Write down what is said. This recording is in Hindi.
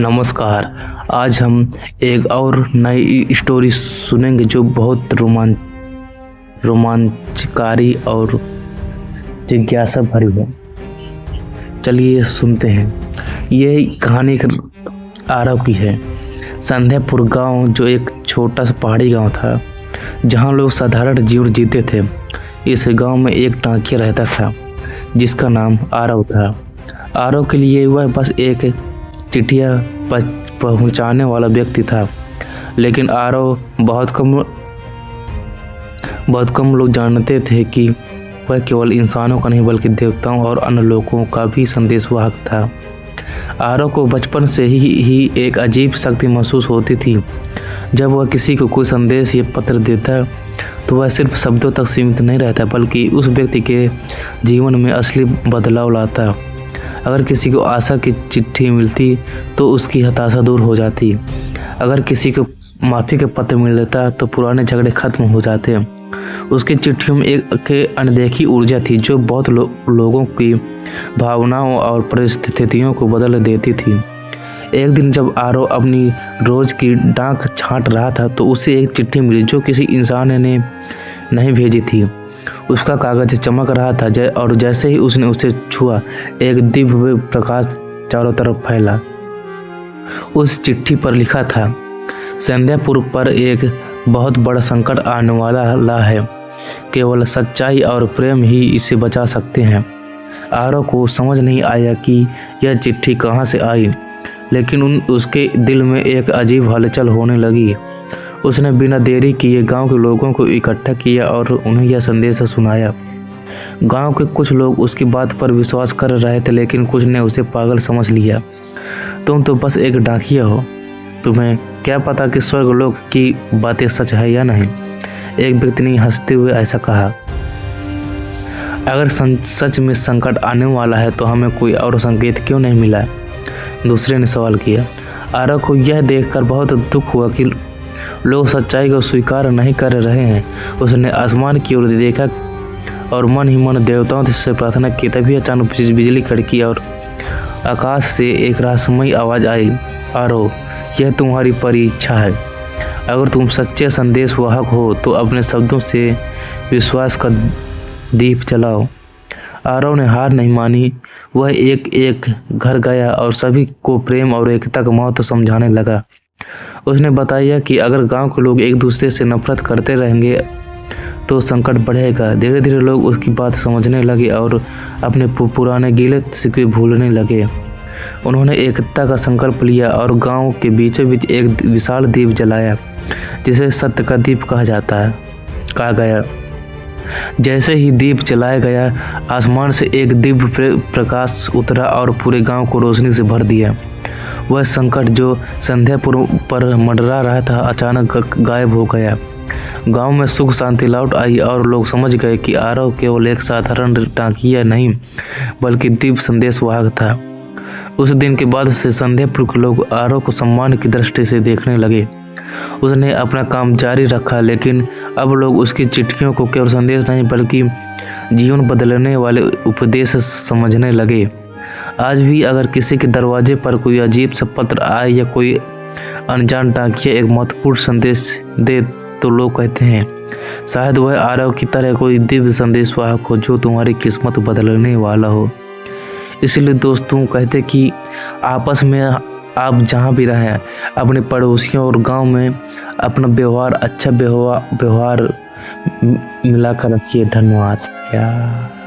नमस्कार। आज हम एक और नई स्टोरी सुनेंगे जो बहुत रोमांचकारी और जिज्ञासा भरी है। चलिए सुनते हैं। ये कहानी आरव की है। संध्यापुर गांव जो एक छोटा सा पहाड़ी गांव था जहां लोग साधारण जीवन जीते थे। इस गांव में एक डाकिया रहता था जिसका नाम आरव था। आरव के लिए वह बस एक चिट्ठियाँ पहुंचाने वाला व्यक्ति था, लेकिन आरव बहुत कम लोग जानते थे कि वह केवल इंसानों का नहीं बल्कि देवताओं और अन्य लोगों का भी संदेशवाहक था। आरव को बचपन से ही एक अजीब शक्ति महसूस होती थी। जब वह किसी को कोई संदेश या पत्र देता तो वह सिर्फ शब्दों तक सीमित नहीं रहता बल्कि उस व्यक्ति के जीवन में असली बदलाव लाता। अगर किसी को आशा की चिट्ठी मिलती तो उसकी हताशा दूर हो जाती। अगर किसी को माफ़ी का पत्र मिल जाता तो पुराने झगड़े खत्म हो जाते। उसकी चिट्ठियों में एक अनदेखी ऊर्जा थी जो बहुत लोगों की भावनाओं और परिस्थितियों को बदल देती थी। एक दिन जब आरव अपनी रोज की डाक छांट रहा था तो उसे एक चिट्ठी मिली जो किसी इंसान ने नहीं भेजी थी। उसका कागज चमक रहा था और जैसे ही उसने उसे छुआ एक दिव्य प्रकाश चारों तरफ फैला। उस चिट्ठी पर लिखा था, संध्यापुर पर एक बहुत बड़ा संकट आने वाला है। केवल सच्चाई और प्रेम ही इसे बचा सकते हैं। आरव को समझ नहीं आया कि यह चिट्ठी कहाँ से आई, लेकिन उसके दिल में एक अजीब हलचल होने लगी। उसने बिना देरी किए गांव के लोगों को इकट्ठा किया और उन्हें यह संदेश सुनाया। गांव के कुछ लोग उसकी बात पर विश्वास कर रहे थे, लेकिन कुछ ने उसे पागल समझ लिया। तुम तो बस एक डाकिया हो, तुम्हें क्या पता कि स्वर्गलोक की बातें सच है या नहीं। एक व्यक्ति ने हंसते हुए ऐसा कहा। अगर सच में संकट आने वाला है तो हमें कोई और संकेत क्यों नहीं मिला, दूसरे ने सवाल किया। आरव को यह देखकर बहुत दुख हुआ कि लोग सच्चाई को स्वीकार नहीं कर रहे हैं। उसने आसमान की ओर देखा और मन ही मन देवताओं से प्रार्थना की। तभी अचानक बिजली कड़की और आकाश से एक रहस्यमयी आवाज आई, आरव, यह तुम्हारी परीक्षा है। अगर तुम सच्चे संदेशवाहक हो तो अपने शब्दों से विश्वास का दीप जलाओ। आरव ने हार नहीं मानी। वह एक घर गया और सभी को प्रेम और एकता का महत्व समझाने लगा। उसने बताया कि अगर गांव के लोग एक दूसरे से नफरत करते रहेंगे तो संकट बढ़ेगा। धीरे धीरे लोग उसकी बात समझने लगे और अपने पुराने गिले शिकवे भूलने लगे। उन्होंने एकता का संकल्प लिया और गांव के बीचों बीच एक विशाल दीप जलाया जिसे सत्य का दीप कहा गया। जैसे ही दीप जलाया गया, आसमान से एक दिव्य प्रकाश उतरा और पूरे गांव को रोशनी से भर दिया। वह संकट जो संध्यापुर पर मंडरा रहा था अचानक गायब हो गया। गांव में सुख शांति लौट आई और लोग समझ गए कि आरव केवल एक साधारण डाकिया नहीं बल्कि दिव्य संदेशवाहक था। उस दिन के बाद से संध्यापुर के लोग आरव को सम्मान की दृष्टि से देखने लगे। उसने अपना काम जारी रखा, लेकिन अब लोग उसकी चिट्ठियों को केवल संदेश नहीं बल्कि जीवन बदलने वाले उपदेश समझने लगे। आज भी अगर किसी के दरवाजे पर कोई अजीब सा पत्र आए या कोई अनजान डाकिया एक महत्वपूर्ण संदेश दे तो लोग कहते हैं शायद वह आरव की तरह कोई दिव्य संदेशवाहक हो जो तुम्हारी किस्मत बदलने वाला हो। इसलिए दोस्तों कहते कि आपस में आप जहाँ भी रहें अपने पड़ोसियों और गांव में अपना व्यवहार अच्छा व्यवहार मिलाकर रखिए। धन्यवाद यार।